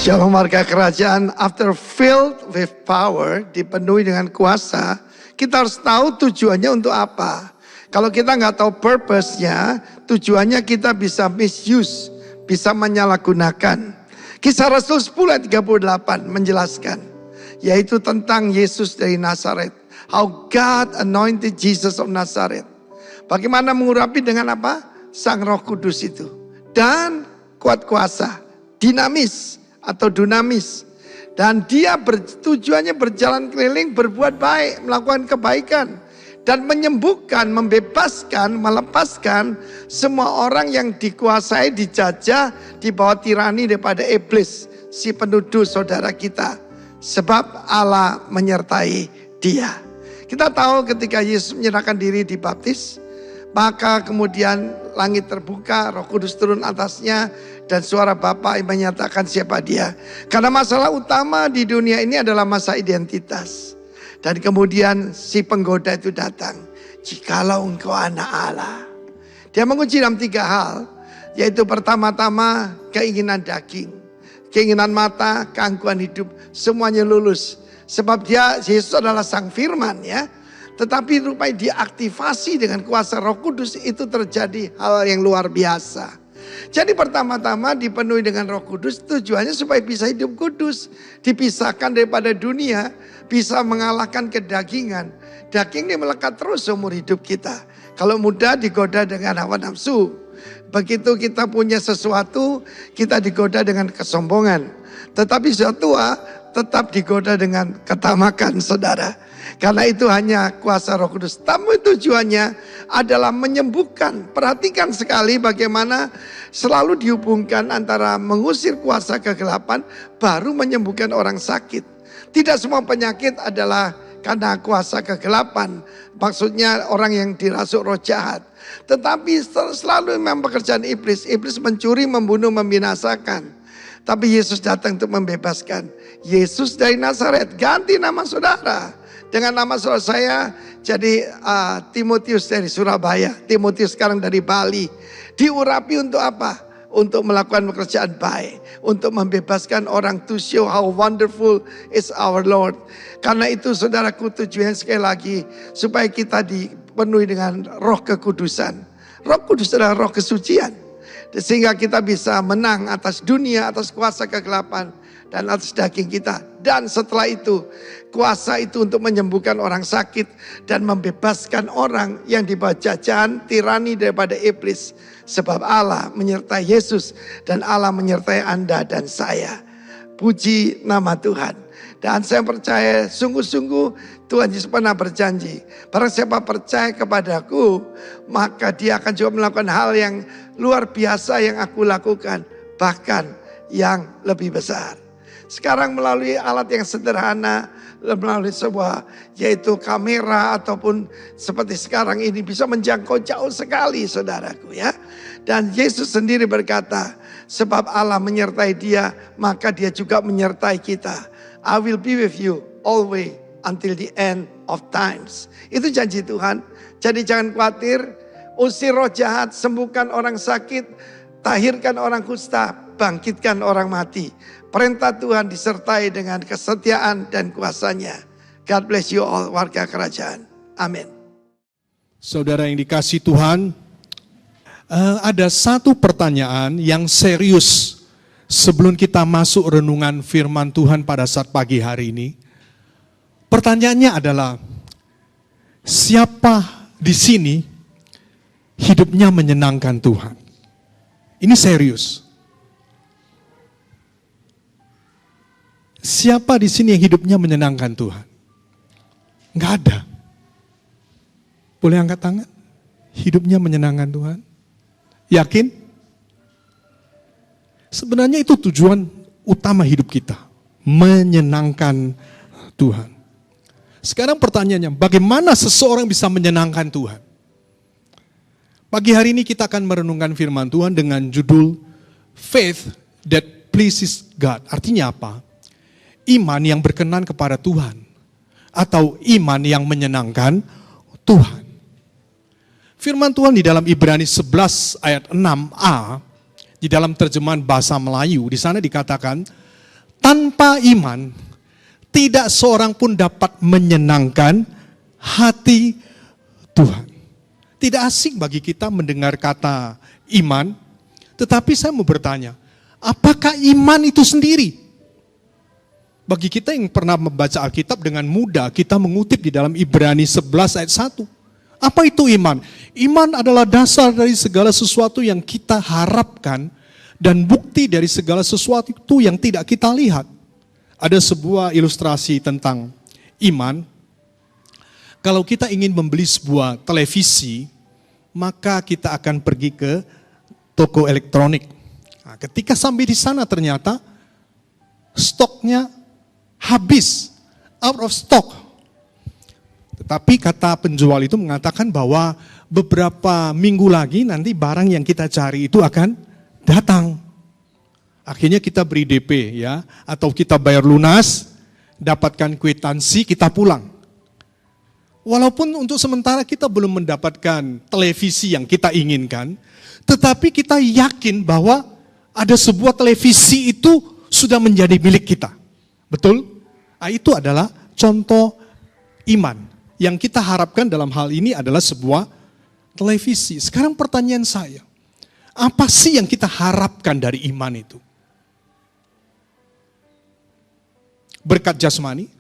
Shalom warga kerajaan, after filled with power, dipenuhi dengan kuasa, kita harus tahu tujuannya untuk apa. Kalau kita nggak tahu purpose-nya, tujuannya kita bisa misuse, bisa menyalahgunakan. Kisah Rasul 10 ayat 38 menjelaskan, yaitu tentang Yesus dari Nazaret. How God anointed Jesus of Nazareth. Bagaimana mengurapi dengan apa? Sang Roh Kudus itu. Dan kuat kuasa, dinamis atau dunamis. Dan dia tujuannya berjalan keliling, berbuat baik, melakukan kebaikan. Dan menyembuhkan, membebaskan, melepaskan semua orang yang dikuasai, dijajah, di bawah tirani daripada iblis, si penuduh saudara kita. Sebab Allah menyertai dia. Kita tahu ketika Yesus menyerahkan diri dibaptis, maka kemudian langit terbuka, Roh Kudus turun atasnya, dan suara Bapa yang menyatakan siapa dia. Karena masalah utama di dunia ini adalah masalah identitas. Dan kemudian si penggoda itu datang. Jikalau engkau anak Allah. Dia menguji dalam 3 hal. Yaitu pertama-tama keinginan daging. Keinginan mata, keangkuhan hidup. Semuanya lulus. Sebab Yesus adalah sang firman ya. Tetapi rupanya diaktifasi dengan kuasa Roh Kudus, itu terjadi hal yang luar biasa. Jadi pertama-tama dipenuhi dengan Roh Kudus, tujuannya supaya bisa hidup kudus. Dipisahkan daripada dunia, bisa mengalahkan kedagingan. Daging ini melekat terus seumur hidup kita. Kalau mudah digoda dengan hawa nafsu. Begitu kita punya sesuatu, kita digoda dengan kesombongan. Tetapi sudah tua, tetap digoda dengan ketamakan saudara. Karena itu hanya kuasa Roh Kudus. Tapi tujuannya adalah menyembuhkan. Perhatikan sekali bagaimana selalu dihubungkan antara mengusir kuasa kegelapan baru menyembuhkan orang sakit. Tidak semua penyakit adalah karena kuasa kegelapan. Maksudnya orang yang dirasuk roh jahat. Tetapi selalu memang pekerjaan iblis. Iblis mencuri, membunuh, membinasakan. Tapi Yesus datang untuk membebaskan. Yesus dari Nazaret, ganti nama saudara. Dengan nama saudara saya jadi Timotius dari Surabaya. Timotius sekarang dari Bali. Diurapi untuk apa? Untuk melakukan pekerjaan baik. Untuk membebaskan orang, to show how wonderful is our Lord. Karena itu saudaraku, tujuannya sekali lagi supaya kita dipenuhi dengan roh kekudusan. Roh kudus adalah roh kesucian. Sehingga kita bisa menang atas dunia, atas kuasa kegelapan. Dan atas daging kita. Dan setelah itu kuasa itu untuk menyembuhkan orang sakit. Dan membebaskan orang yang di bawah jajahan tirani daripada iblis. Sebab Allah menyertai Yesus. Dan Allah menyertai Anda dan saya. Puji nama Tuhan. Dan saya percaya sungguh-sungguh Tuhan Yesus pernah berjanji. Barang siapa percaya kepadaku, maka dia akan juga melakukan hal yang luar biasa yang aku lakukan. Bahkan yang lebih besar. Sekarang melalui alat yang sederhana, melalui sebuah yaitu kamera ataupun seperti sekarang ini bisa menjangkau jauh sekali saudaraku ya. Dan Yesus sendiri berkata, sebab Allah menyertai dia, maka dia juga menyertai kita. I will be with you always until the end of times. Itu janji Tuhan. Jadi jangan khawatir, usir roh jahat, sembuhkan orang sakit, tahirkan orang kusta, bangkitkan orang mati. Perintah Tuhan disertai dengan kesetiaan dan kuasanya. God bless you all warga kerajaan. Amin. Saudara yang dikasih Tuhan, ada satu pertanyaan yang serius sebelum kita masuk renungan firman Tuhan pada saat pagi hari ini. Pertanyaannya adalah, siapa di sini hidupnya menyenangkan Tuhan? Ini serius. Siapa di sini yang hidupnya menyenangkan Tuhan? Enggak ada. Boleh angkat tangan? Hidupnya menyenangkan Tuhan? Yakin? Sebenarnya itu tujuan utama hidup kita. Menyenangkan Tuhan. Sekarang pertanyaannya, bagaimana seseorang bisa menyenangkan Tuhan? Pagi hari ini kita akan merenungkan firman Tuhan dengan judul Faith that pleases God. Artinya apa? Iman yang berkenan kepada Tuhan. Atau iman yang menyenangkan Tuhan. Firman Tuhan di dalam Ibrani 11 ayat 6a, di dalam terjemahan bahasa Melayu, di sana dikatakan, tanpa iman, tidak seorang pun dapat menyenangkan hati Tuhan. Tidak asing bagi kita mendengar kata iman, tetapi saya mau bertanya, apakah iman itu sendiri? Bagi kita yang pernah membaca Alkitab dengan mudah, kita mengutip di dalam Ibrani 11 ayat 1. Apa itu iman? Iman adalah dasar dari segala sesuatu yang kita harapkan dan bukti dari segala sesuatu itu yang tidak kita lihat. Ada sebuah ilustrasi tentang iman. Kalau kita ingin membeli sebuah televisi, maka kita akan pergi ke toko elektronik. Nah, ketika sampai di sana ternyata stoknya habis, out of stock. Tetapi kata penjual itu mengatakan bahwa beberapa minggu lagi nanti barang yang kita cari itu akan datang. Akhirnya kita beri DP ya, atau kita bayar lunas, dapatkan kwitansi, kita pulang. Walaupun untuk sementara kita belum mendapatkan televisi yang kita inginkan, tetapi kita yakin bahwa ada sebuah televisi itu sudah menjadi milik kita. Betul? Nah, itu adalah contoh iman. Yang kita harapkan dalam hal ini adalah sebuah televisi. Sekarang pertanyaan saya, apa sih yang kita harapkan dari iman itu? Berkat jasmani?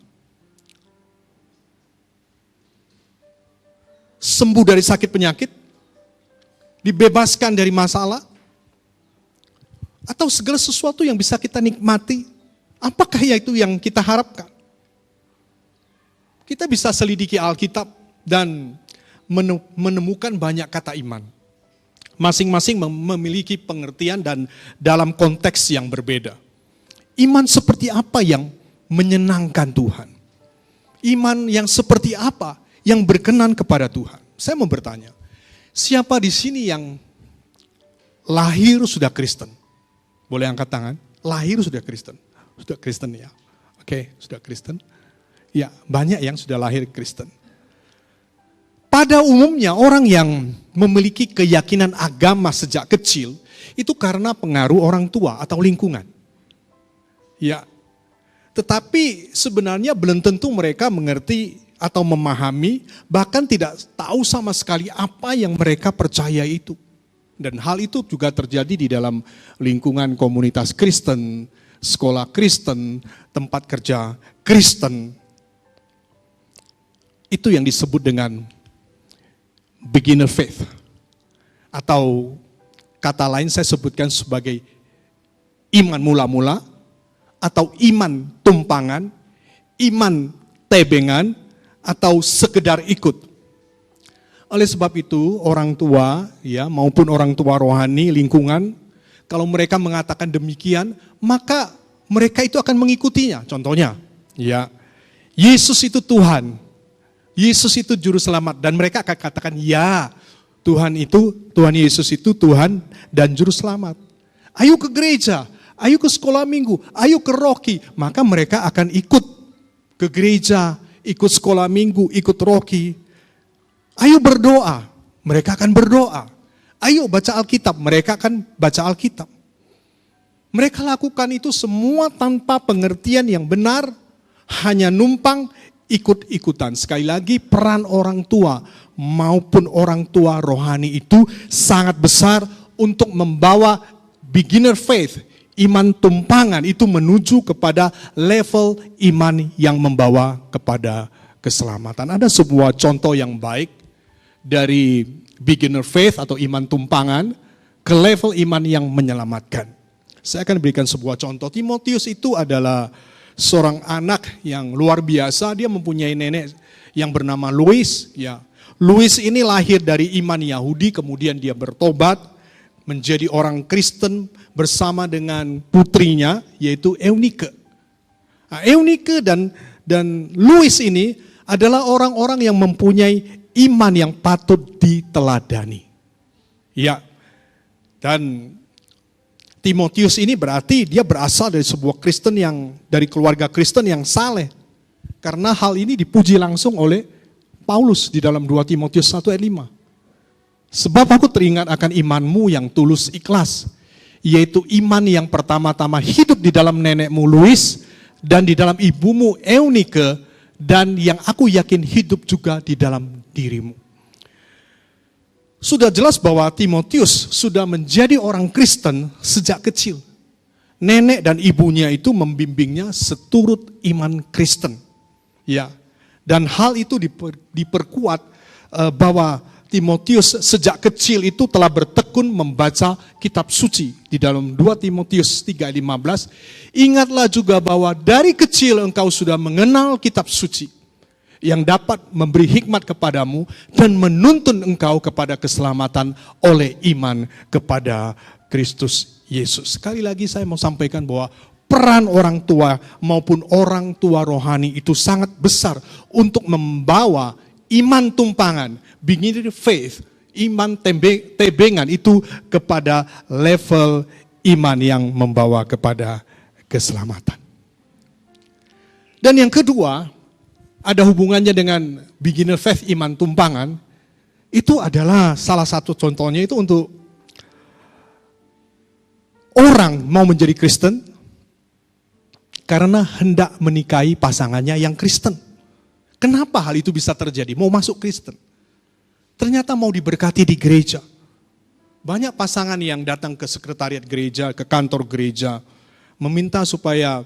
Sembuh dari sakit penyakit, dibebaskan dari masalah, atau segala sesuatu yang bisa kita nikmati, apakah itu yang kita harapkan? Kita bisa selidiki Alkitab dan menemukan banyak kata iman. Masing-masing memiliki pengertian dan dalam konteks yang berbeda. Iman seperti apa yang menyenangkan Tuhan? Iman yang seperti apa yang berkenan kepada Tuhan? Saya mau bertanya, siapa di sini yang lahir sudah Kristen? Boleh angkat tangan? Lahir sudah Kristen? Sudah Kristen ya? Oke, sudah Kristen. Ya, banyak yang sudah lahir Kristen. Pada umumnya orang yang memiliki keyakinan agama sejak kecil, itu karena pengaruh orang tua atau lingkungan. Ya, tetapi sebenarnya belum tentu mereka mengerti atau memahami, bahkan tidak tahu sama sekali apa yang mereka percaya itu. Dan hal itu juga terjadi di dalam lingkungan komunitas Kristen, sekolah Kristen, tempat kerja Kristen. Itu yang disebut dengan beginner faith. Atau kata lain saya sebutkan sebagai iman mula-mula, atau iman tumpangan, iman tebengan, atau sekedar ikut. Oleh sebab itu orang tua ya maupun orang tua rohani lingkungan, kalau mereka mengatakan demikian, maka mereka itu akan mengikutinya. Contohnya, ya Yesus itu Tuhan, Yesus itu juru selamat, dan mereka akan katakan ya Tuhan Yesus itu Tuhan dan juru selamat. Ayo ke gereja, ayo ke sekolah minggu, ayo ke Rocky, maka mereka akan ikut ke gereja, ikut sekolah minggu, ikut Rocky. Ayo berdoa, mereka akan berdoa. Ayo baca Alkitab, mereka akan baca Alkitab. Mereka lakukan itu semua tanpa pengertian yang benar, hanya numpang ikut-ikutan. Sekali lagi, peran orang tua maupun orang tua rohani itu sangat besar untuk membawa beginner faith, iman tumpangan itu menuju kepada level iman yang membawa kepada keselamatan. Ada sebuah contoh yang baik dari beginner faith atau iman tumpangan ke level iman yang menyelamatkan. Saya akan berikan sebuah contoh. Timotius itu adalah seorang anak yang luar biasa. Dia mempunyai nenek yang bernama Louis. Ya, Louis ini lahir dari iman Yahudi, kemudian dia bertobat menjadi orang Kristen bersama dengan putrinya yaitu Eunike. Nah, Eunike dan Louis ini adalah orang-orang yang mempunyai iman yang patut diteladani. Ya. Dan Timotius ini berarti dia berasal dari sebuah Kristen dari keluarga Kristen yang saleh. Karena hal ini dipuji langsung oleh Paulus di dalam 2 Timotius 1 ayat 5. Sebab aku teringat akan imanmu yang tulus ikhlas, yaitu iman yang pertama-tama hidup di dalam nenekmu Louis dan di dalam ibumu Eunike, dan yang aku yakin hidup juga di dalam dirimu. Sudah jelas bahwa Timotius sudah menjadi orang Kristen sejak kecil. Nenek dan ibunya itu membimbingnya seturut iman Kristen. Ya. Dan hal itu diperkuat bahwa Timotius sejak kecil itu telah bertekun membaca kitab suci. Di dalam 2 Timotius 3:15, ingatlah juga bahwa dari kecil engkau sudah mengenal kitab suci yang dapat memberi hikmat kepadamu dan menuntun engkau kepada keselamatan oleh iman kepada Kristus Yesus. Sekali lagi saya mau sampaikan bahwa peran orang tua maupun orang tua rohani itu sangat besar untuk membawa iman tumpangan, beginning faith, iman tebengan itu kepada level iman yang membawa kepada keselamatan. Dan yang kedua, ada hubungannya dengan beginner faith, iman tumpangan, itu adalah salah satu contohnya itu untuk orang mau menjadi Kristen karena hendak menikahi pasangannya yang Kristen. Kenapa hal itu bisa terjadi? Mau masuk Kristen. Ternyata mau diberkati di gereja. Banyak pasangan yang datang ke sekretariat gereja, ke kantor gereja, meminta supaya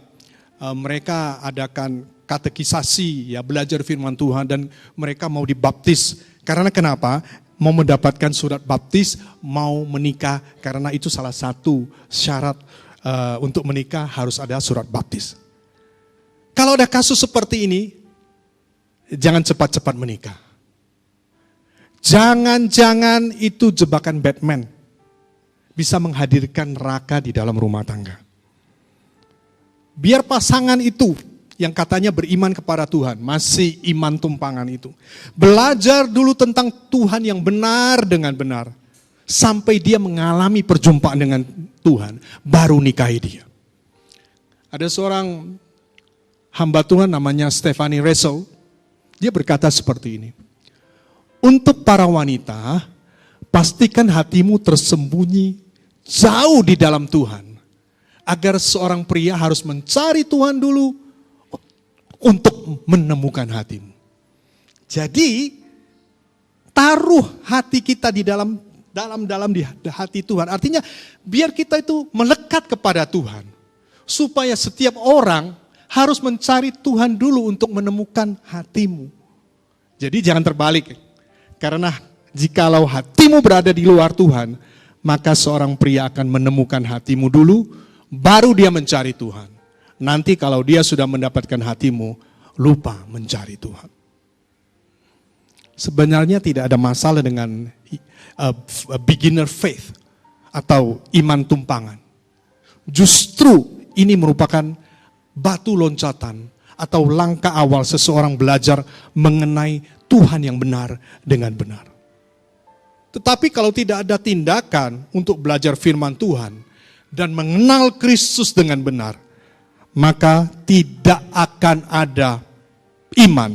mereka adakan katekisasi, ya, belajar firman Tuhan, dan mereka mau dibaptis. Karena kenapa? Mau mendapatkan surat baptis, mau menikah, karena itu salah satu syarat untuk menikah harus ada surat baptis. Kalau ada kasus seperti ini, jangan cepat-cepat menikah. Jangan-jangan itu jebakan Batman. Bisa menghadirkan neraka di dalam rumah tangga. Biar pasangan itu yang katanya beriman kepada Tuhan, masih iman tumpangan itu, belajar dulu tentang Tuhan yang benar dengan benar. Sampai dia mengalami perjumpaan dengan Tuhan, baru nikahi dia. Ada seorang hamba Tuhan namanya Stephanie Russell. Dia berkata seperti ini. Untuk para wanita, pastikan hatimu tersembunyi jauh di dalam Tuhan. Agar seorang pria harus mencari Tuhan dulu untuk menemukan hatimu. Jadi, taruh hati kita di dalam di hati Tuhan. Artinya, biar kita itu melekat kepada Tuhan. Supaya setiap orang harus mencari Tuhan dulu untuk menemukan hatimu. Jadi jangan terbalik. Karena jikalau hatimu berada di luar Tuhan, maka seorang pria akan menemukan hatimu dulu, baru dia mencari Tuhan. Nanti kalau dia sudah mendapatkan hatimu, lupa mencari Tuhan. Sebenarnya tidak ada masalah dengan beginner faith atau iman tumpangan. Justru ini merupakan batu loncatan atau langkah awal seseorang belajar mengenai Tuhan yang benar dengan benar. Tetapi kalau tidak ada tindakan untuk belajar firman Tuhan dan mengenal Kristus dengan benar, maka tidak akan ada iman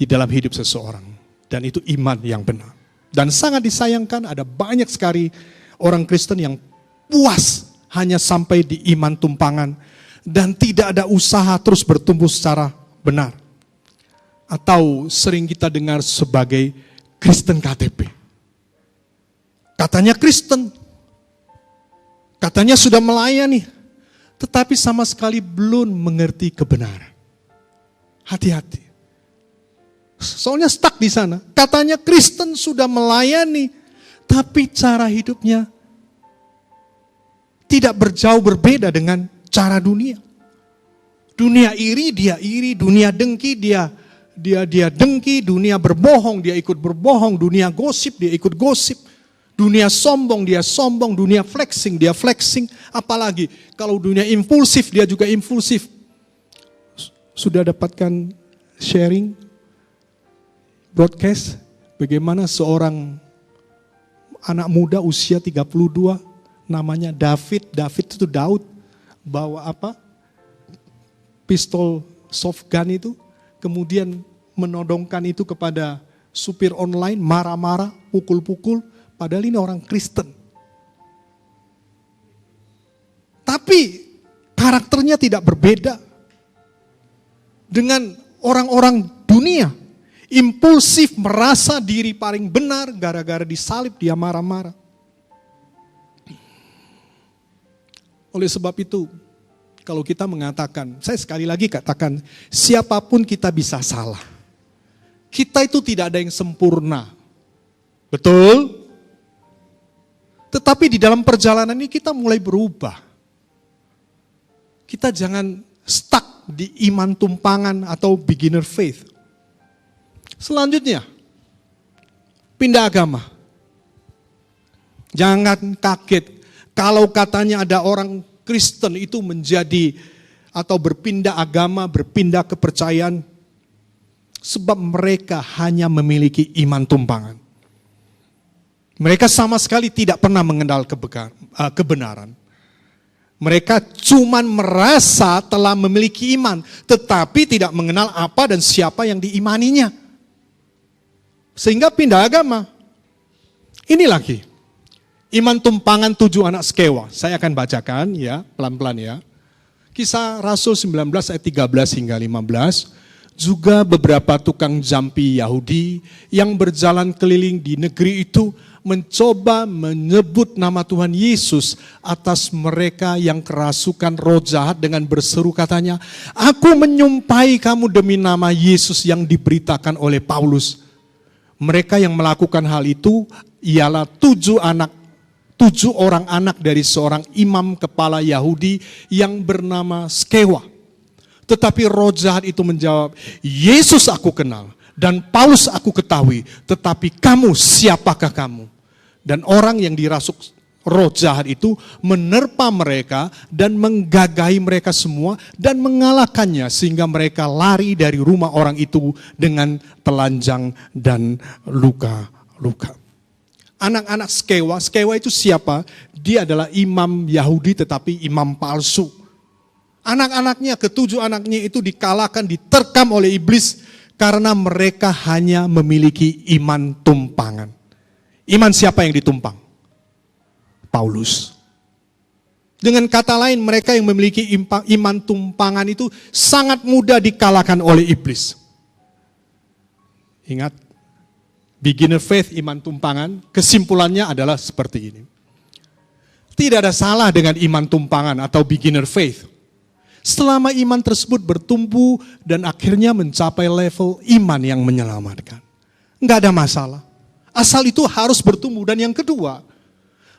di dalam hidup seseorang. Dan itu iman yang benar. Dan sangat disayangkan ada banyak sekali orang Kristen yang puas hanya sampai di iman tumpangan dan tidak ada usaha terus bertumbuh secara benar. Atau sering kita dengar sebagai Kristen KTP. Katanya Kristen, katanya sudah melayani, tetapi sama sekali belum mengerti kebenaran. Hati-hati. Soalnya stuck di sana. Katanya Kristen sudah melayani, tapi cara hidupnya tidak berjauh berbeda dengan cara dunia. Dunia iri, dia iri. Dunia dengki, dia dengki. Dunia berbohong, dia ikut berbohong. Dunia gosip, dia ikut gosip. Dunia sombong, dia sombong. Dunia flexing, dia flexing. Apalagi kalau dunia impulsif, dia juga impulsif. Sudah dapatkan sharing, broadcast, bagaimana seorang anak muda usia 32, namanya David itu Daud, bawa pistol soft gun itu, kemudian menodongkan itu kepada supir online, marah-marah, pukul-pukul, Padahal ini orang Kristen. Tapi karakternya tidak berbeda dengan orang-orang dunia. Impulsif, merasa diri paling benar, gara-gara disalib dia marah-marah. Oleh sebab itu, kalau kita mengatakan, saya sekali lagi katakan, siapapun kita bisa salah. Kita itu tidak ada yang sempurna. Betul? Tetapi di dalam perjalanan ini kita mulai berubah. Kita jangan stuck di iman tumpangan atau beginner faith. Selanjutnya, pindah agama. Jangan kaget kalau katanya ada orang Kristen itu menjadi atau berpindah agama, berpindah kepercayaan. Sebab mereka hanya memiliki iman tumpangan. Mereka sama sekali tidak pernah mengenal kebenaran. Mereka cuman merasa telah memiliki iman, tetapi tidak mengenal apa dan siapa yang diimaninya. Sehingga pindah agama. Ini lagi, iman tumpangan 7 anak Skewa. Saya akan bacakan ya, pelan-pelan ya. Kisah Rasul 19 ayat 13 hingga 15. Juga beberapa tukang jampi Yahudi yang berjalan keliling di negeri itu mencoba menyebut nama Tuhan Yesus atas mereka yang kerasukan roh jahat dengan berseru katanya, "Aku menyumpahi kamu demi nama Yesus yang diberitakan oleh Paulus." Mereka yang melakukan hal itu ialah 7 orang anak dari seorang imam kepala Yahudi yang bernama Skewa. Tetapi roh jahat itu menjawab, "Yesus aku kenal dan Paulus aku ketahui, tetapi kamu siapakah kamu?" Dan orang yang dirasuk roh jahat itu menerpa mereka dan menggagahi mereka semua dan mengalahkannya sehingga mereka lari dari rumah orang itu dengan telanjang dan luka-luka. Anak-anak Skewa itu siapa? Dia adalah imam Yahudi tetapi imam palsu. Anak-anaknya, 7 anaknya itu dikalahkan, diterkam oleh iblis karena mereka hanya memiliki iman tumpangan. Iman siapa yang ditumpang? Paulus. Dengan kata lain, mereka yang memiliki iman tumpangan itu sangat mudah dikalahkan oleh iblis. Ingat, beginner faith, iman tumpangan, kesimpulannya adalah seperti ini. Tidak ada salah dengan iman tumpangan atau beginner faith. Selama iman tersebut bertumbuh dan akhirnya mencapai level iman yang menyelamatkan. Enggak ada masalah. Asal itu harus bertumbuh. Dan yang kedua,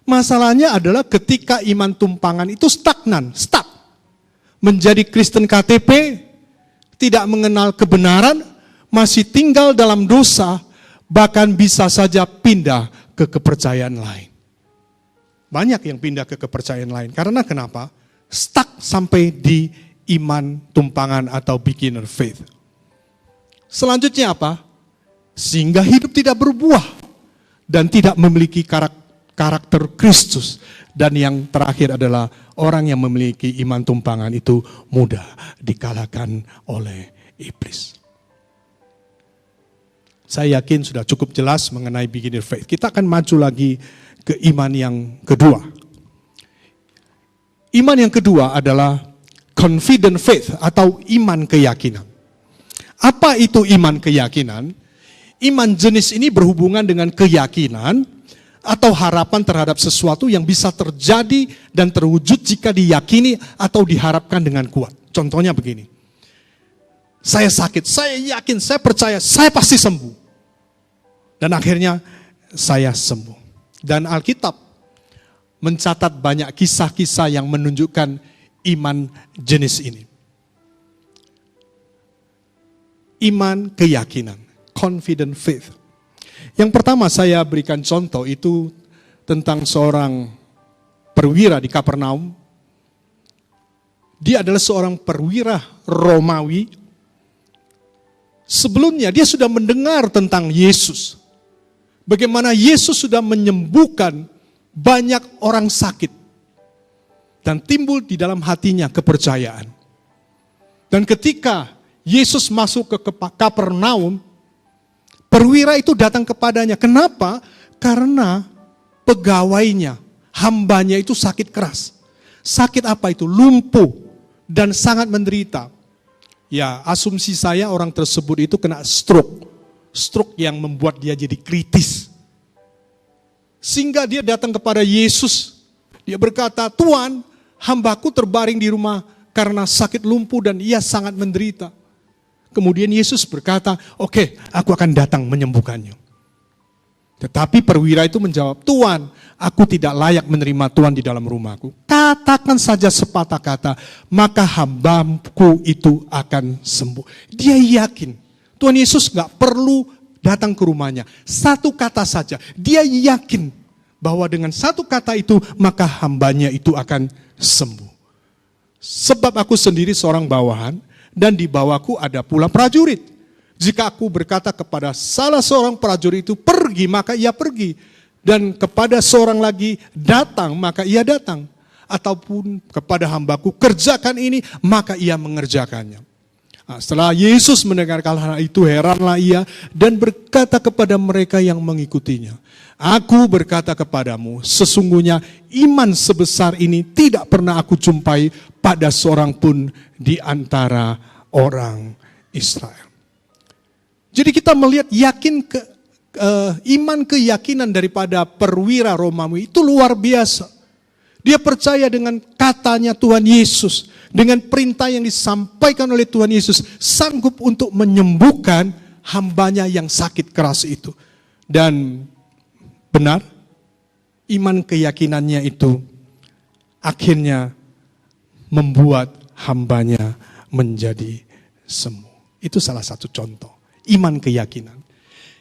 masalahnya adalah ketika iman tumpangan itu stagnan, stuck. Menjadi Kristen KTP, tidak mengenal kebenaran, masih tinggal dalam dosa, bahkan bisa saja pindah ke kepercayaan lain. Banyak yang pindah ke kepercayaan lain. Karena kenapa? Stuck sampai di iman tumpangan atau beginner faith. Selanjutnya apa? Sehingga hidup tidak berbuah dan tidak memiliki karakter Kristus. Dan yang terakhir adalah orang yang memiliki iman tumpangan itu mudah dikalahkan oleh iblis. Saya yakin sudah cukup jelas mengenai beginner faith. Kita akan maju lagi ke iman yang kedua. Iman yang kedua adalah confident faith atau iman keyakinan. Apa itu iman keyakinan? Iman jenis ini berhubungan dengan keyakinan atau harapan terhadap sesuatu yang bisa terjadi dan terwujud jika diyakini atau diharapkan dengan kuat. Contohnya begini. Saya sakit, saya yakin, saya percaya, saya pasti sembuh. Dan akhirnya saya sembuh. Dan Alkitab mencatat banyak kisah-kisah yang menunjukkan iman jenis ini. Iman keyakinan, confident faith. Yang pertama saya berikan contoh itu tentang seorang perwira di Kapernaum. Dia adalah seorang perwira Romawi. Sebelumnya dia sudah mendengar tentang Yesus. Bagaimana Yesus sudah menyembuhkan banyak orang sakit. Dan timbul di dalam hatinya kepercayaan. Dan ketika Yesus masuk ke Kapernaum, perwira itu datang kepadanya. Kenapa? Karena pegawainya, hambanya itu sakit keras. Sakit apa itu? Lumpuh dan sangat menderita. Ya, asumsi saya orang tersebut itu kena stroke. Stroke yang membuat dia jadi kritis. Sehingga dia datang kepada Yesus. Dia berkata, "Tuhan, hambaku terbaring di rumah karena sakit lumpuh dan ia sangat menderita." Kemudian Yesus berkata, "Oke, aku akan datang menyembuhkannya." Tetapi perwira itu menjawab, "Tuhan, aku tidak layak menerima Tuhan di dalam rumahku. Katakan saja sepatah kata, maka hambaku itu akan sembuh." Dia yakin Tuhan Yesus gak perlu datang ke rumahnya. Satu kata saja. Dia yakin bahwa dengan satu kata itu, maka hambanya itu akan sembuh. Sebab aku sendiri seorang bawahan, dan di bawahku ada pula prajurit. Jika aku berkata kepada salah seorang prajurit itu pergi, maka ia pergi. Dan kepada seorang lagi datang, maka ia datang. Ataupun kepada hambaku kerjakan ini, maka ia mengerjakannya. Nah, setelah Yesus mendengarkan hal itu, heranlah ia dan berkata kepada mereka yang mengikutinya, "Aku berkata kepadamu, sesungguhnya iman sebesar ini tidak pernah aku jumpai pada seorang pun di antara orang Israel." Jadi kita melihat iman keyakinan daripada perwira Romawi itu luar biasa. Dia percaya dengan katanya Tuhan Yesus, dengan perintah yang disampaikan oleh Tuhan Yesus, sanggup untuk menyembuhkan hambanya yang sakit keras itu. Dan benar, iman keyakinannya itu akhirnya membuat hambanya menjadi sembuh. Itu salah satu contoh, iman keyakinan.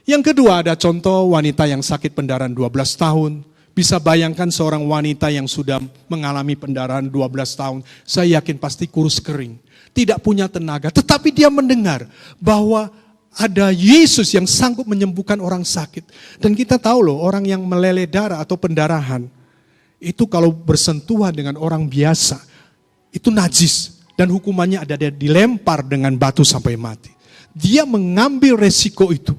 Yang kedua ada contoh wanita yang sakit pendarahan 12 tahun. Bisa bayangkan seorang wanita yang sudah mengalami pendarahan 12 tahun. Saya yakin pasti kurus kering. Tidak punya tenaga. Tetapi dia mendengar bahwa ada Yesus yang sanggup menyembuhkan orang sakit. Dan kita tahu loh, orang yang meleleh darah atau pendarahan, itu kalau bersentuhan dengan orang biasa, itu najis. Dan hukumannya ada dilempar dengan batu sampai mati. Dia mengambil resiko itu.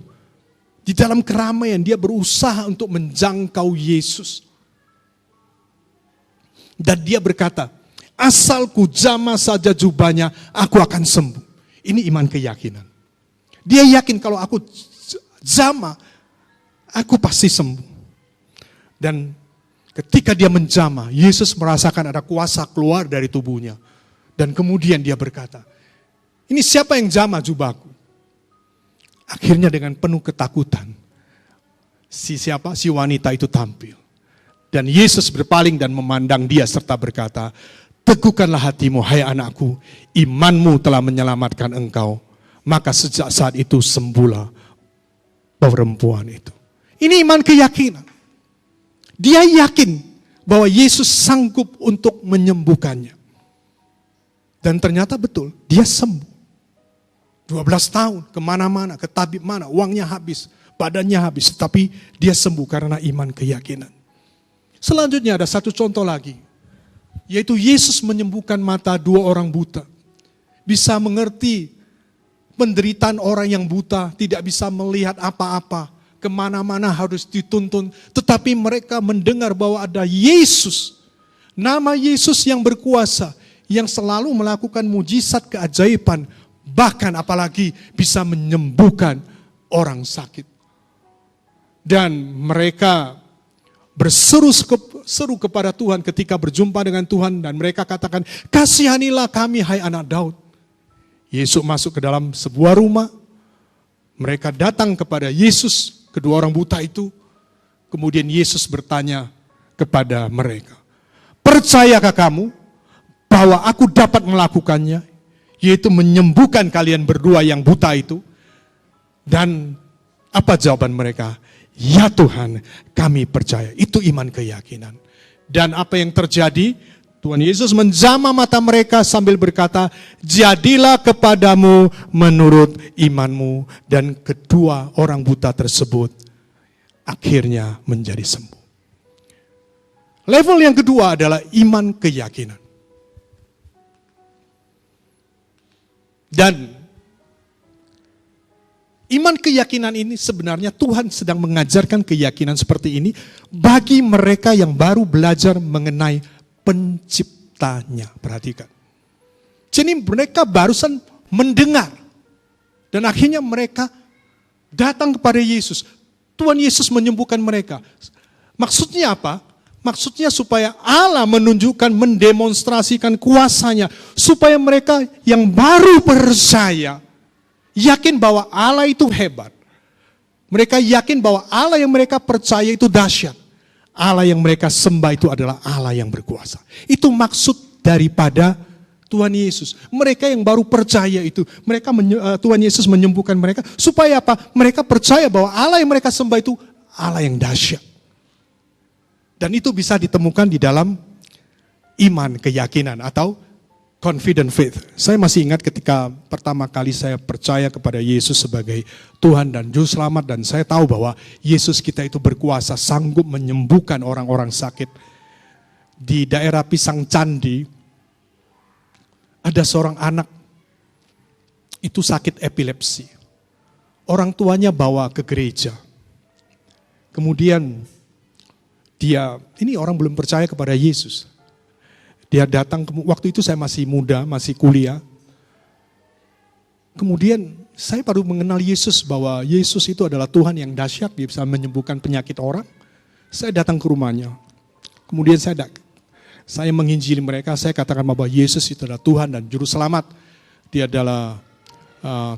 Di dalam keramaian dia berusaha untuk menjangkau Yesus. Dan dia berkata, "Asal ku jamah saja jubahnya, aku akan sembuh." Ini iman keyakinan. Dia yakin kalau aku jamah, aku pasti sembuh. Dan ketika dia menjamah, Yesus merasakan ada kuasa keluar dari tubuhnya. Dan kemudian dia berkata, "Ini siapa yang jamah jubahku?" Akhirnya dengan penuh ketakutan, si wanita itu tampil. Dan Yesus berpaling dan memandang dia serta berkata, "Teguhkanlah hatimu, hai anakku, imanmu telah menyelamatkan engkau." Maka sejak saat itu sembuhlah perempuan itu. Ini iman keyakinan. Dia yakin bahwa Yesus sanggup untuk menyembuhkannya. Dan ternyata betul, dia sembuh. 12 tahun, kemana-mana, ke tabib mana, uangnya habis, badannya habis. Tapi dia sembuh karena iman keyakinan. Selanjutnya ada satu contoh lagi. Yaitu Yesus menyembuhkan mata 2 orang buta. Bisa mengerti penderitaan orang yang buta, tidak bisa melihat apa-apa. Kemana-mana harus dituntun. Tetapi mereka mendengar bahwa ada Yesus. Nama Yesus yang berkuasa. Yang selalu melakukan mujizat keajaiban. Bahkan apalagi bisa menyembuhkan orang sakit. Dan mereka berseru kepada Tuhan ketika berjumpa dengan Tuhan. Dan mereka katakan, "Kasihanilah kami hai anak Daud." Yesus masuk ke dalam sebuah rumah. Mereka datang kepada Yesus, kedua orang buta itu. Kemudian Yesus bertanya kepada mereka, "Percayakah kamu bahwa aku dapat melakukannya?" Yaitu menyembuhkan kalian berdua yang buta itu. Dan apa jawaban mereka? "Ya Tuhan, kami percaya." Itu iman keyakinan. Dan apa yang terjadi? Tuhan Yesus menjamah mata mereka sambil berkata, "Jadilah kepadamu menurut imanmu." Dan kedua orang buta tersebut akhirnya menjadi sembuh. Level yang kedua adalah iman keyakinan. Dan Iman keyakinan ini sebenarnya Tuhan sedang mengajarkan keyakinan seperti ini bagi mereka yang baru belajar mengenai penciptanya. Perhatikan. Jadi mereka barusan mendengar. Dan akhirnya mereka datang kepada Yesus. Tuhan Yesus menyembuhkan mereka. Maksudnya apa? Maksudnya supaya Allah menunjukkan, mendemonstrasikan kuasanya. Supaya mereka yang baru percaya, yakin bahwa Allah itu hebat. Mereka yakin bahwa Allah yang mereka percaya itu dahsyat. Allah yang mereka sembah itu adalah Allah yang berkuasa. Itu maksud daripada Tuhan Yesus. Mereka yang baru percaya itu, Tuhan Yesus menyembuhkan mereka supaya apa? Mereka percaya bahwa Allah yang mereka sembah itu Allah yang dahsyat. Dan itu bisa ditemukan di dalam iman keyakinan atau confident faith. Saya masih ingat ketika pertama kali saya percaya kepada Yesus sebagai Tuhan dan Juru Selamat, dan saya tahu bahwa Yesus kita itu berkuasa, sanggup menyembuhkan orang-orang sakit. Di daerah Pisang Candi, ada seorang anak itu sakit epilepsi. Orang tuanya bawa ke gereja. Kemudian ini orang belum percaya kepada Yesus. Dia datang, waktu itu saya masih muda, masih kuliah. Kemudian saya baru mengenal Yesus, bahwa Yesus itu adalah Tuhan yang dahsyat, dia bisa menyembuhkan penyakit orang. Saya datang ke rumahnya. Kemudian saya menginjili mereka, saya katakan bahwa Yesus itu adalah Tuhan dan Juru Selamat. Dia adalah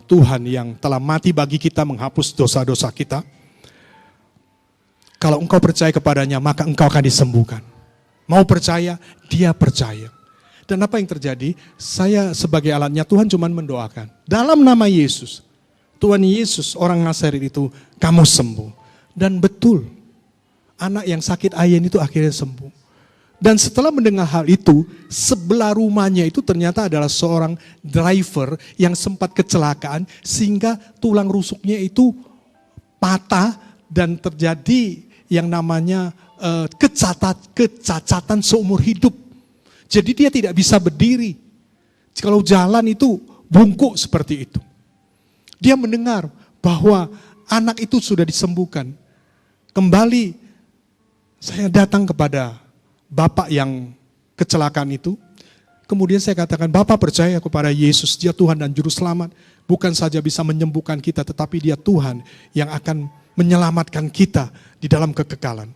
Tuhan yang telah mati bagi kita, menghapus dosa-dosa kita. Kalau engkau percaya kepadanya, maka engkau akan disembuhkan. Mau percaya, dia percaya. Dan apa yang terjadi? Saya sebagai alatnya Tuhan cuma mendoakan. Dalam nama Yesus, Tuhan Yesus orang Nazaret itu, kamu sembuh. Dan betul, anak yang sakit ayen itu akhirnya sembuh. Dan setelah mendengar hal itu, sebelah rumahnya itu ternyata adalah seorang driver yang sempat kecelakaan sehingga tulang rusuknya itu patah dan terjadi yang namanya kecacatan seumur hidup. Jadi dia tidak bisa berdiri. Kalau jalan itu bungkuk seperti itu. Dia mendengar bahwa anak itu sudah disembuhkan. Kembali saya datang kepada bapak yang kecelakaan itu. Kemudian saya katakan, Bapak percaya kepada Yesus, dia Tuhan dan Juru Selamat. Bukan saja bisa menyembuhkan kita, tetapi dia Tuhan yang akan menyelamatkan kita di dalam kekekalan.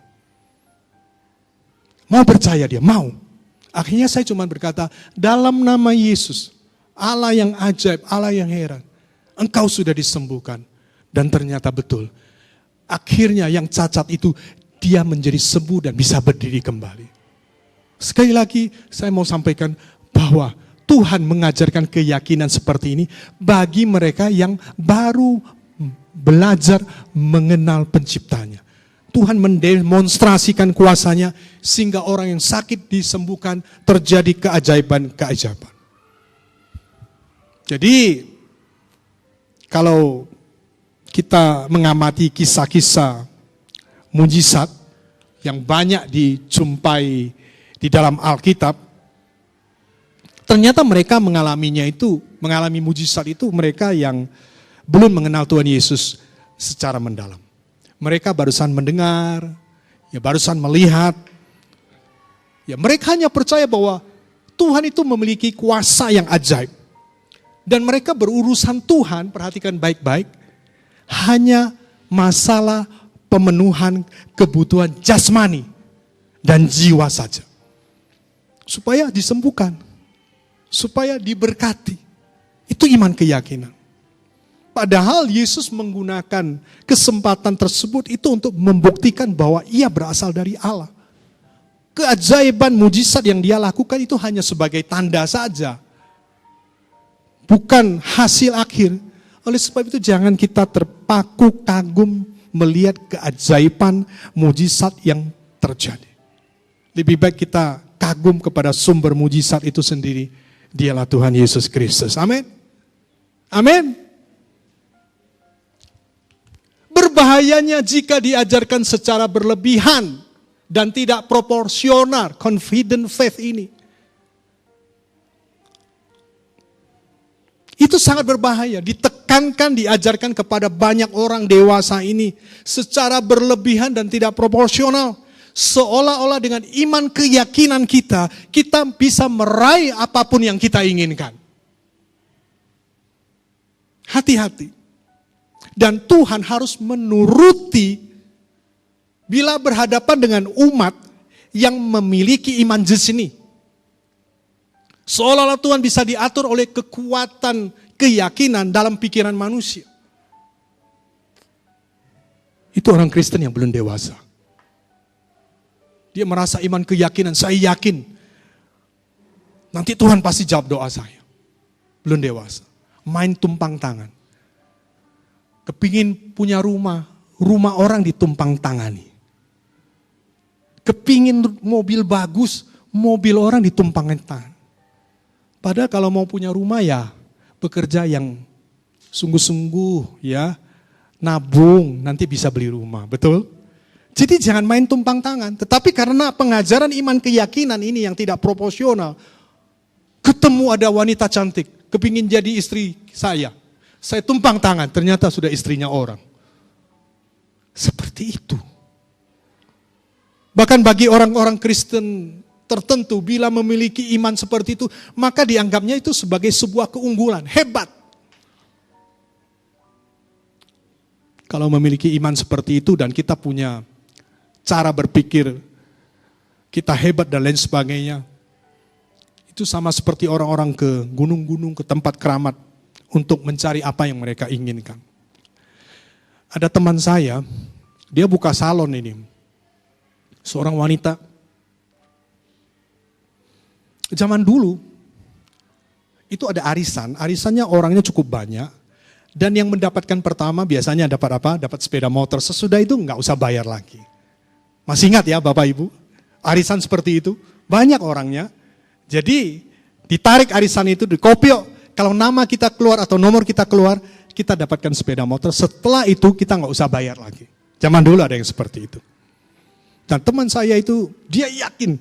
Mau percaya dia? Mau. Akhirnya saya cuma berkata, dalam nama Yesus, Allah yang ajaib, Allah yang heran, engkau sudah disembuhkan. Dan ternyata betul. Akhirnya yang cacat itu, dia menjadi sembuh dan bisa berdiri kembali. Sekali lagi saya mau sampaikan bahwa Tuhan mengajarkan keyakinan seperti ini bagi mereka yang baru belajar mengenal penciptanya. Tuhan mendemonstrasikan kuasanya sehingga orang yang sakit disembuhkan, terjadi keajaiban-keajaiban. Jadi kalau kita mengamati kisah-kisah mujizat yang banyak dijumpai di dalam Alkitab, ternyata mereka mengalami mujizat itu mereka yang belum mengenal Tuhan Yesus secara mendalam. Mereka barusan mendengar, barusan melihat. Mereka hanya percaya bahwa Tuhan itu memiliki kuasa yang ajaib. Dan mereka berurusan Tuhan, perhatikan baik-baik, hanya masalah pemenuhan kebutuhan jasmani dan jiwa saja. Supaya disembuhkan, supaya diberkati. Itu iman keyakinan. Padahal Yesus menggunakan kesempatan tersebut itu untuk membuktikan bahwa ia berasal dari Allah. Keajaiban mujizat yang dia lakukan itu hanya sebagai tanda saja. Bukan hasil akhir. Oleh sebab itu jangan kita terpaku kagum melihat keajaiban mujizat yang terjadi. Lebih baik kita kagum kepada sumber mujizat itu sendiri. Dialah Tuhan Yesus Kristus. Amin. Amin. Berbahayanya jika diajarkan secara berlebihan dan tidak proporsional, confident faith ini. Itu sangat berbahaya, ditekankan, diajarkan kepada banyak orang dewasa ini secara berlebihan dan tidak proporsional. Seolah-olah dengan iman keyakinan kita, kita bisa meraih apapun yang kita inginkan. Hati-hati. Dan Tuhan harus menuruti bila berhadapan dengan umat yang memiliki iman jenis ini. Seolah-olah Tuhan bisa diatur oleh kekuatan keyakinan dalam pikiran manusia. Itu orang Kristen yang belum dewasa. Dia merasa iman keyakinan, saya yakin nanti Tuhan pasti jawab doa saya. Belum dewasa. Main tumpang tangan. Kepingin punya rumah orang ditumpang tangani. Kepingin mobil bagus, mobil orang ditumpang tangan. Padahal kalau mau punya rumah ya bekerja yang sungguh-sungguh ya, nabung nanti bisa beli rumah, betul? Jadi jangan main tumpang tangan. Tetapi karena pengajaran iman keyakinan ini yang tidak proporsional, ketemu ada wanita cantik, kepingin jadi istri saya tumpang tangan, ternyata sudah istrinya orang. Seperti itu. Bahkan bagi orang-orang Kristen tertentu, bila memiliki iman seperti itu, maka dianggapnya itu sebagai sebuah keunggulan, hebat. Kalau memiliki iman seperti itu dan kita punya cara berpikir, kita hebat dan lain sebagainya, itu sama seperti orang-orang ke gunung-gunung, ke tempat keramat, untuk mencari apa yang mereka inginkan. Ada teman saya, dia buka salon ini, seorang wanita. Zaman dulu, itu ada arisannya orangnya cukup banyak, dan yang mendapatkan pertama biasanya dapat apa? Dapat sepeda motor, sesudah itu nggak usah bayar lagi. Masih ingat ya Bapak Ibu? Arisan seperti itu, banyak orangnya. Jadi ditarik arisan itu, dikopiok. Kalau nama kita keluar atau nomor kita keluar, kita dapatkan sepeda motor. Setelah itu kita nggak usah bayar lagi. Zaman dulu ada yang seperti itu. Dan teman saya itu, dia yakin.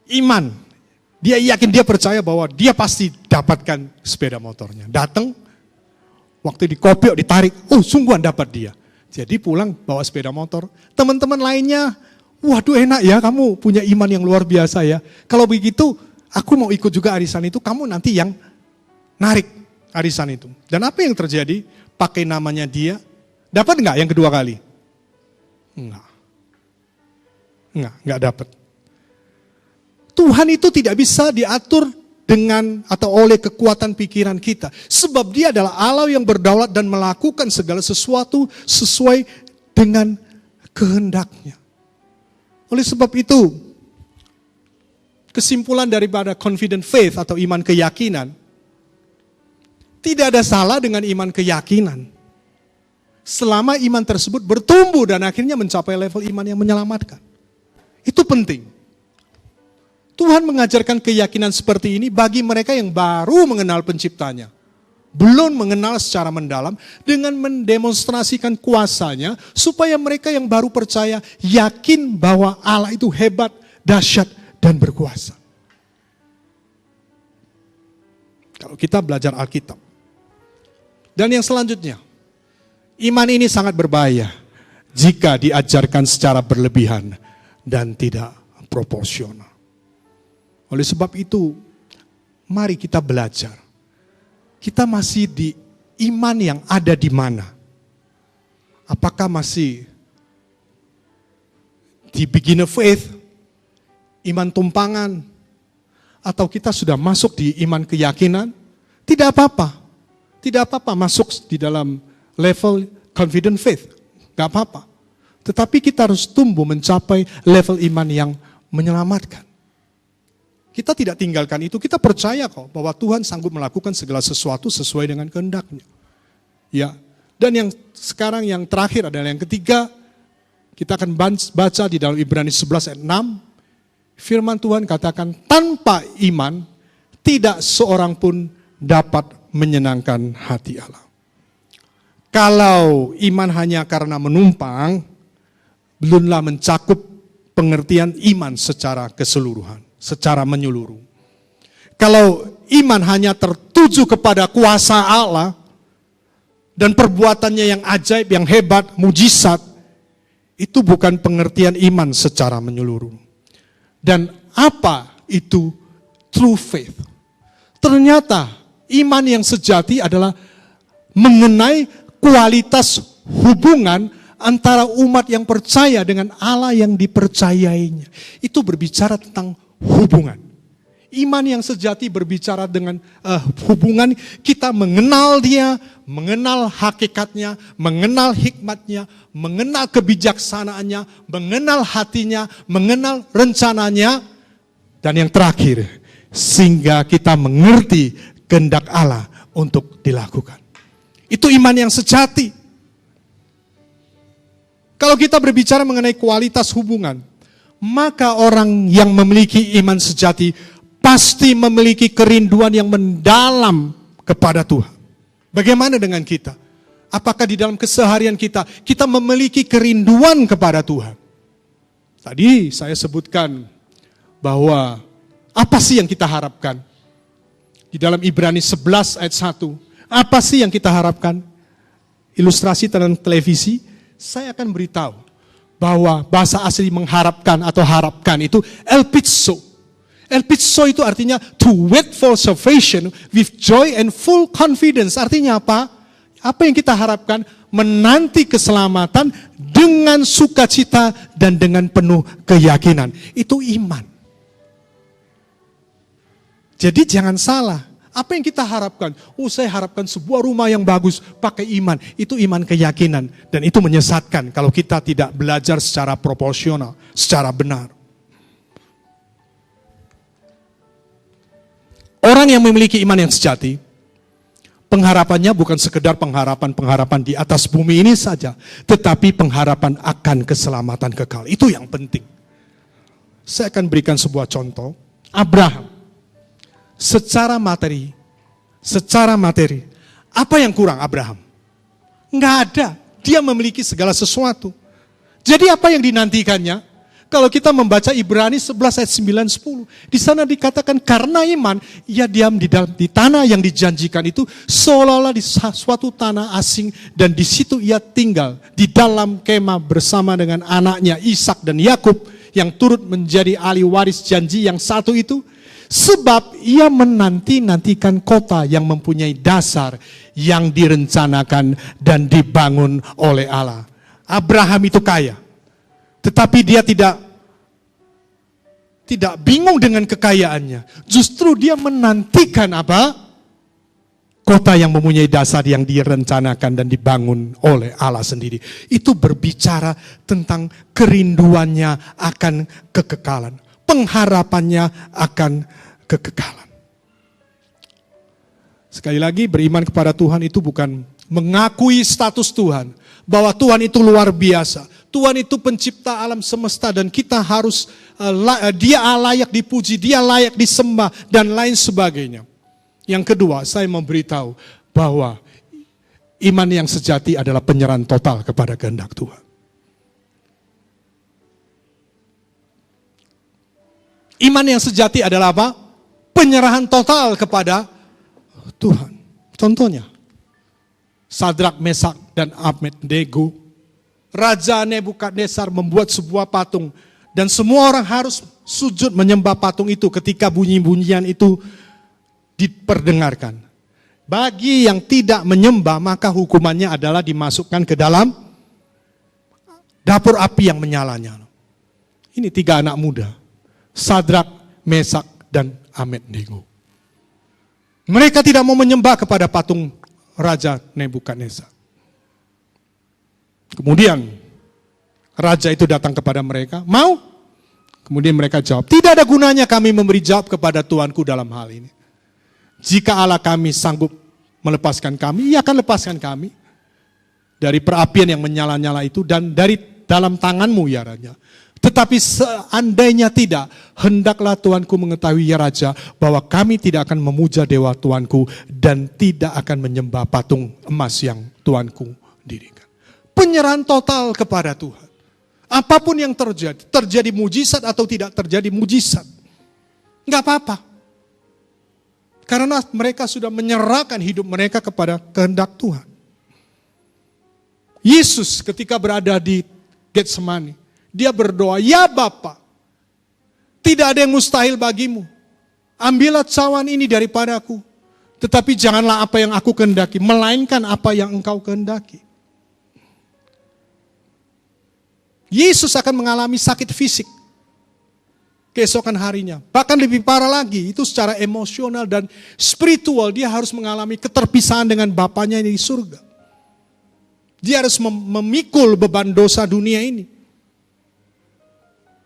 Iman. Dia yakin, dia percaya bahwa dia pasti dapatkan sepeda motornya. Datang, waktu dikopiok, ditarik, oh sungguhan dapat dia. Jadi pulang bawa sepeda motor. Teman-teman lainnya, waduh enak ya kamu punya iman yang luar biasa ya. Kalau begitu aku mau ikut juga arisan itu, kamu nanti yang narik arisan itu. Dan apa yang terjadi? Pakai namanya dia, dapat enggak yang kedua kali? Enggak dapat. Tuhan itu tidak bisa diatur dengan atau oleh kekuatan pikiran kita. Sebab dia adalah Allah yang berdaulat dan melakukan segala sesuatu sesuai dengan kehendaknya. Oleh sebab itu, kesimpulan daripada confident faith atau iman keyakinan, tidak ada salah dengan iman keyakinan. Selama iman tersebut bertumbuh dan akhirnya mencapai level iman yang menyelamatkan. Itu penting. Tuhan mengajarkan keyakinan seperti ini bagi mereka yang baru mengenal penciptanya. Belum mengenal secara mendalam dengan mendemonstrasikan kuasanya supaya mereka yang baru percaya yakin bahwa Allah itu hebat, dahsyat, dan berkuasa. Kalau kita belajar Alkitab. Dan yang selanjutnya, iman ini sangat berbahaya jika diajarkan secara berlebihan dan tidak proporsional. Oleh sebab itu, mari kita belajar. Kita masih di iman yang ada di mana? Apakah masih di beginner faith, iman tumpangan, atau kita sudah masuk di iman keyakinan? Tidak apa-apa. Tidak apa-apa masuk di dalam level confident faith. Tidak apa-apa. Tetapi kita harus tumbuh mencapai level iman yang menyelamatkan. Kita tidak tinggalkan itu, kita percaya kok bahwa Tuhan sanggup melakukan segala sesuatu sesuai dengan kehendaknya. Ya. Dan yang sekarang yang terakhir adalah yang ketiga, kita akan baca di dalam Ibrani 11 ayat 6, firman Tuhan katakan, tanpa iman tidak seorang pun dapat menyenangkan hati Allah. Kalau iman hanya karena menumpang, belumlah mencakup pengertian iman secara keseluruhan. Secara menyeluruh. Kalau iman hanya tertuju kepada kuasa Allah dan perbuatannya yang ajaib, yang hebat, mujizat, itu bukan pengertian iman secara menyeluruh. Dan apa itu true faith? Ternyata iman yang sejati adalah mengenai kualitas hubungan antara umat yang percaya dengan Allah yang dipercayainya. Itu berbicara tentang hubungan. Iman yang sejati berbicara dengan hubungan kita mengenal Dia, mengenal hakikatnya, mengenal hikmatnya, mengenal kebijaksanaannya, mengenal hatinya, mengenal rencananya, dan yang terakhir, sehingga kita mengerti kehendak Allah untuk dilakukan. Itu iman yang sejati. Kalau kita berbicara mengenai kualitas hubungan, maka orang yang memiliki iman sejati pasti memiliki kerinduan yang mendalam kepada Tuhan. Bagaimana dengan kita? Apakah di dalam keseharian kita memiliki kerinduan kepada Tuhan? Tadi saya sebutkan bahwa apa sih yang kita harapkan? Di dalam Ibrani 11 ayat 1, apa sih yang kita harapkan? Ilustrasi dalam televisi, saya akan beritahu bahwa bahasa asli mengharapkan atau harapkan itu elpitzo. Elpitzo itu artinya to wait for salvation with joy and full confidence. Artinya apa? Apa yang kita harapkan? Menanti keselamatan dengan sukacita dan dengan penuh keyakinan. Itu iman. Jadi jangan salah. Apa yang kita harapkan? Saya harapkan sebuah rumah yang bagus pakai iman. Itu iman keyakinan. Dan itu menyesatkan kalau kita tidak belajar secara proporsional, secara benar. Orang yang memiliki iman yang sejati, pengharapannya bukan sekedar pengharapan di atas bumi ini saja, tetapi pengharapan akan keselamatan kekal. Itu yang penting. Saya akan berikan sebuah contoh. Abraham, secara materi, apa yang kurang Abraham? Enggak ada. Dia memiliki segala sesuatu. Jadi apa yang dinantikannya? Kalau kita membaca Ibrani 11 ayat 9, 10. Di sana dikatakan karena iman, ia diam di tanah yang dijanjikan itu seolah-olah di suatu tanah asing. Dan di situ ia tinggal di dalam kemah bersama dengan anaknya Ishak dan Yakub yang turut menjadi ahli waris janji yang satu itu. Sebab ia menanti-nantikan kota yang mempunyai dasar yang direncanakan dan dibangun oleh Allah. Abraham itu kaya. Tetapi dia tidak bingung dengan kekayaannya. Justru dia menantikan apa? Kota yang mempunyai dasar yang direncanakan dan dibangun oleh Allah sendiri. Itu berbicara tentang kerinduannya akan kekekalan. Pengharapannya akan kekekalan. Sekali lagi, beriman kepada Tuhan itu bukan mengakui status Tuhan. Bahwa Tuhan itu luar biasa. Tuhan itu pencipta alam semesta dan kita harus, dia layak dipuji, dia layak disembah dan lain sebagainya. Yang kedua, saya memberitahu bahwa iman yang sejati adalah penyerahan total kepada kehendak Tuhan. Iman yang sejati adalah apa? Penyerahan total kepada Tuhan. Contohnya, Sadrak, Mesak, dan Abednego. Raja Nebukadnezar membuat sebuah patung. Dan semua orang harus sujud menyembah patung itu ketika bunyi-bunyian itu diperdengarkan. Bagi yang tidak menyembah, maka hukumannya adalah dimasukkan ke dalam dapur api yang menyalanya. Ini 3 anak muda. Sadrak, Mesak, dan Abednego. Mereka tidak mau menyembah kepada patung Raja Nebukadnezar. Kemudian raja itu datang kepada mereka, mau? Kemudian mereka jawab, tidak ada gunanya kami memberi jawab kepada Tuanku dalam hal ini. Jika Allah kami sanggup melepaskan kami, ia akan lepaskan kami dari perapian yang menyala-nyala itu dan dari dalam tanganmu ya Raja. Tetapi seandainya tidak, hendaklah Tuanku mengetahui ya Raja, bahwa kami tidak akan memuja dewa Tuanku dan tidak akan menyembah patung emas yang Tuanku dirikan. Penyerahan total kepada Tuhan. Apapun yang terjadi mujizat atau tidak terjadi mujizat, enggak apa-apa. Karena mereka sudah menyerahkan hidup mereka kepada kehendak Tuhan. Yesus ketika berada di Getsemani, dia berdoa, "Ya Bapa, tidak ada yang mustahil bagimu. Ambillah cawan ini daripadaku. Tetapi janganlah apa yang aku kehendaki, melainkan apa yang engkau kehendaki." Yesus akan mengalami sakit fisik keesokan harinya. Bahkan lebih parah lagi, itu secara emosional dan spiritual dia harus mengalami keterpisahan dengan Bapanya di surga. Dia harus memikul beban dosa dunia ini.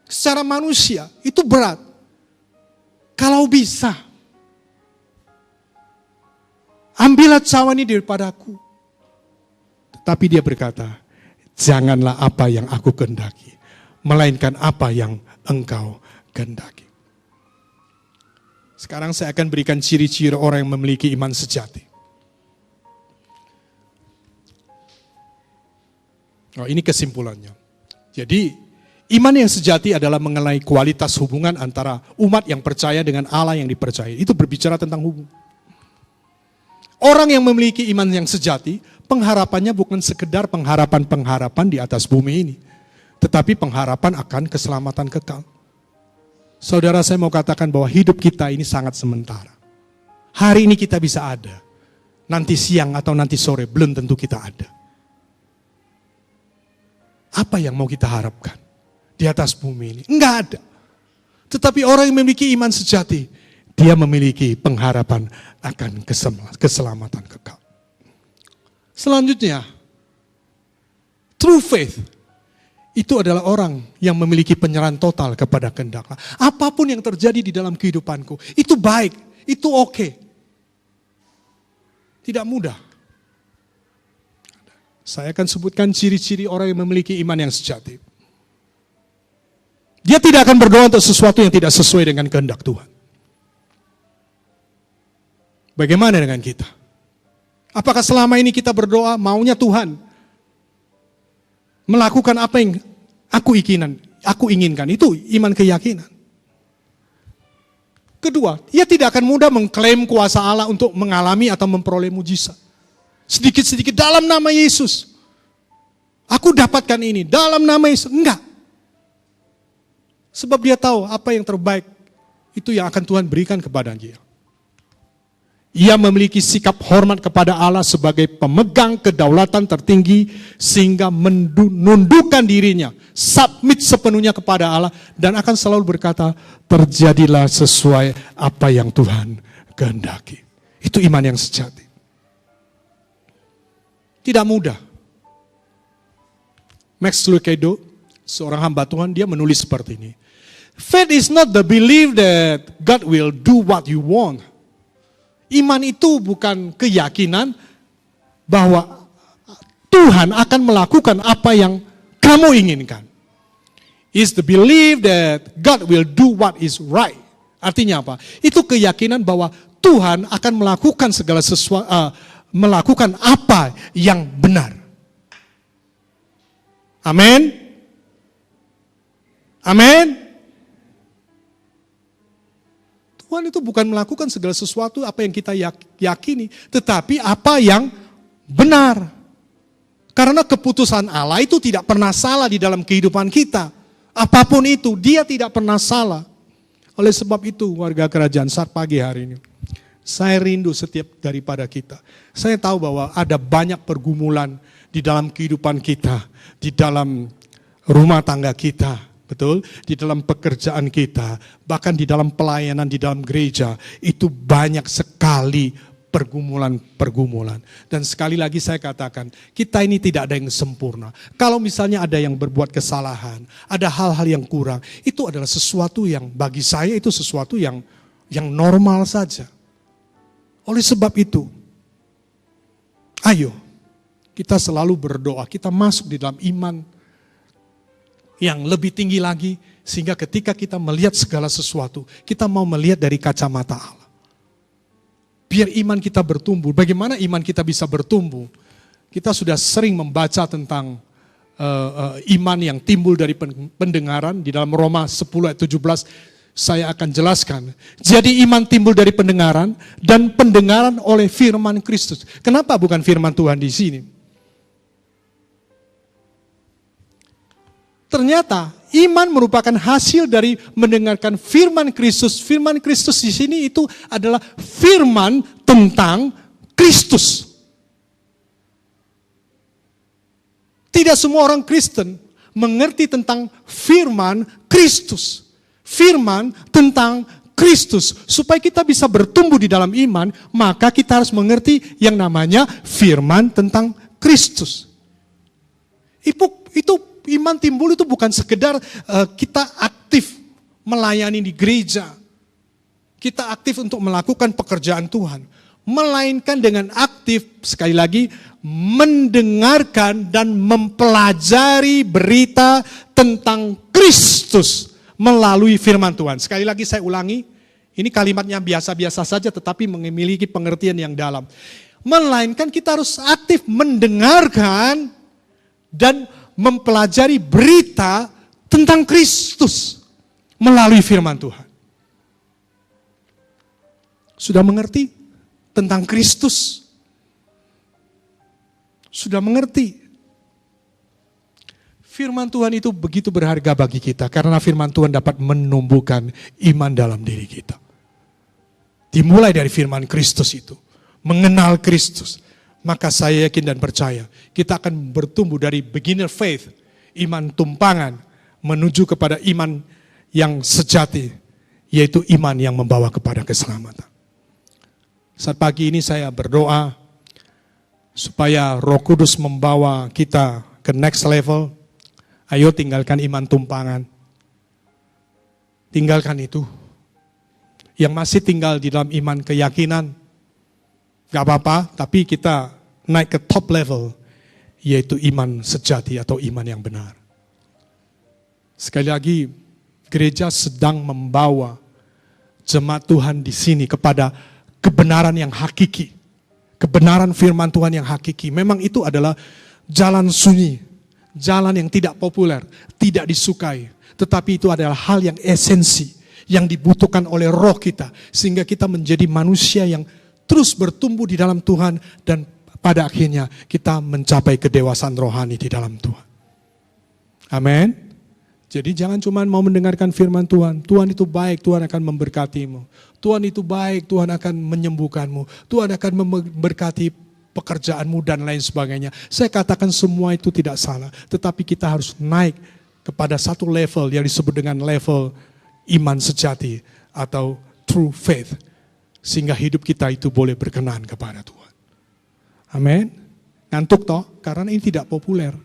Secara manusia itu berat. Kalau bisa, ambillah cawan ini daripadaku. Tetapi dia berkata, janganlah apa yang aku kehendaki, melainkan apa yang engkau kehendaki. Sekarang saya akan berikan ciri-ciri orang yang memiliki iman sejati. Oh, ini kesimpulannya. Jadi, iman yang sejati adalah mengenai kualitas hubungan antara umat yang percaya dengan Allah yang dipercaya. Itu berbicara tentang hubungan. Orang yang memiliki iman yang sejati, pengharapannya bukan sekedar pengharapan-pengharapan di atas bumi ini, tetapi pengharapan akan keselamatan kekal. Saudara, saya mau katakan bahwa hidup kita ini sangat sementara. Hari ini kita bisa ada, nanti siang atau nanti sore belum tentu kita ada. Apa yang mau kita harapkan di atas bumi ini? Enggak ada. Tetapi orang yang memiliki iman sejati, dia memiliki pengharapan akan keselamatan kekal. Selanjutnya, true faith itu adalah orang yang memiliki penyerahan total kepada kehendak Allah. Apapun yang terjadi di dalam kehidupanku, itu baik, itu oke. Tidak mudah. Saya akan sebutkan ciri-ciri orang yang memiliki iman yang sejati. Dia tidak akan berdoa untuk sesuatu yang tidak sesuai dengan kehendak Tuhan. Bagaimana dengan kita? Apakah selama ini kita berdoa maunya Tuhan melakukan apa yang aku inginkan? Itu iman keyakinan. Kedua, ia tidak akan mudah mengklaim kuasa Allah untuk mengalami atau memperoleh mujizat. Sedikit-sedikit dalam nama Yesus. Aku dapatkan ini dalam nama Yesus. Enggak. Sebab dia tahu apa yang terbaik itu yang akan Tuhan berikan kepada dia. Ia memiliki sikap hormat kepada Allah sebagai pemegang kedaulatan tertinggi sehingga menundukkan dirinya, submit sepenuhnya kepada Allah dan akan selalu berkata, terjadilah sesuai apa yang Tuhan kehendaki. Itu iman yang sejati. Tidak mudah. Max Lucado, seorang hamba Tuhan, dia menulis seperti ini. Faith is not the belief that God will do what you want. Iman itu bukan keyakinan bahwa Tuhan akan melakukan apa yang kamu inginkan. It's the belief that God will do what is right. Artinya apa? Itu keyakinan bahwa Tuhan akan melakukan segala sesuatu, melakukan apa yang benar. Amin. Amin. Tuhan itu bukan melakukan segala sesuatu apa yang kita yakini, tetapi apa yang benar. Karena keputusan Allah itu tidak pernah salah di dalam kehidupan kita. Apapun itu, dia tidak pernah salah. Oleh sebab itu, warga kerajaan saat pagi hari ini, saya rindu setiap daripada kita. Saya tahu bahwa ada banyak pergumulan di dalam kehidupan kita, di dalam rumah tangga kita, betul? Di dalam pekerjaan kita, bahkan di dalam pelayanan, di dalam gereja, itu banyak sekali pergumulan-pergumulan. Dan sekali lagi saya katakan, kita ini tidak ada yang sempurna. Kalau misalnya ada yang berbuat kesalahan, ada hal-hal yang kurang, itu adalah sesuatu yang bagi saya itu sesuatu yang normal saja. Oleh sebab itu, ayo kita selalu berdoa, kita masuk di dalam iman yang lebih tinggi lagi, sehingga ketika kita melihat segala sesuatu, kita mau melihat dari kacamata Allah. Biar iman kita bertumbuh. Bagaimana iman kita bisa bertumbuh? Kita sudah sering membaca tentang iman yang timbul dari pendengaran di dalam Roma 10 ayat 17. Saya akan jelaskan. Jadi iman timbul dari pendengaran dan pendengaran oleh firman Kristus. Kenapa bukan firman Tuhan di sini? Ternyata iman merupakan hasil dari mendengarkan firman Kristus. Firman Kristus di sini itu adalah firman tentang Kristus. Tidak semua orang Kristen mengerti tentang firman Kristus. Firman tentang Kristus. Supaya kita bisa bertumbuh di dalam iman, maka kita harus mengerti yang namanya firman tentang Kristus. Itu iman timbul itu bukan sekedar kita aktif melayani di gereja. Kita aktif untuk melakukan pekerjaan Tuhan. Melainkan dengan aktif, sekali lagi, mendengarkan dan mempelajari berita tentang Kristus melalui firman Tuhan. Sekali lagi saya ulangi, ini kalimatnya biasa-biasa saja tetapi memiliki pengertian yang dalam. Melainkan kita harus aktif mendengarkan dan mempelajari berita tentang Kristus melalui firman Tuhan. Sudah mengerti tentang Kristus? Sudah mengerti? Firman Tuhan itu begitu berharga bagi kita karena firman Tuhan dapat menumbuhkan iman dalam diri kita. Dimulai dari firman Kristus itu, mengenal Kristus. Maka saya yakin dan percaya kita akan bertumbuh dari beginner faith, iman tumpangan, menuju kepada iman yang sejati, yaitu iman yang membawa kepada keselamatan. Saat pagi ini saya berdoa supaya Roh Kudus membawa kita ke next level. Ayo tinggalkan iman tumpangan. Tinggalkan itu. Yang masih tinggal di dalam iman keyakinan, gak apa-apa, tapi kita naik ke top level, yaitu iman sejati atau iman yang benar. Sekali lagi, gereja sedang membawa jemaat Tuhan di sini kepada kebenaran yang hakiki. Kebenaran firman Tuhan yang hakiki. Memang itu adalah jalan sunyi, jalan yang tidak populer, tidak disukai. Tetapi itu adalah hal yang esensi, yang dibutuhkan oleh roh kita. Sehingga kita menjadi manusia yang terus bertumbuh di dalam Tuhan dan pada akhirnya kita mencapai kedewasaan rohani di dalam Tuhan. Amin. Jadi jangan cuma mau mendengarkan firman Tuhan. Tuhan itu baik, Tuhan akan memberkatimu. Tuhan itu baik, Tuhan akan menyembuhkanmu. Tuhan akan memberkati pekerjaanmu dan lain sebagainya. Saya katakan semua itu tidak salah. Tetapi kita harus naik kepada satu level yang disebut dengan level iman sejati atau true faith. Sehingga hidup kita itu boleh berkenan kepada Tuhan. Amin. Ngantuk toh? Karena ini tidak populer.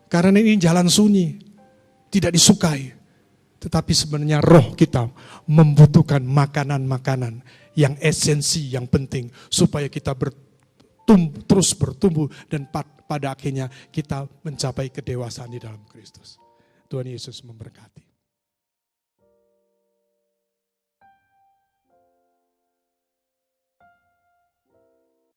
Karena ini jalan sunyi. Tidak disukai. Tetapi sebenarnya roh kita membutuhkan makanan-makanan yang esensi, yang penting. Supaya kita terus bertumbuh dan pada akhirnya kita mencapai kedewasaan di dalam Kristus. Tuhan Yesus memberkati.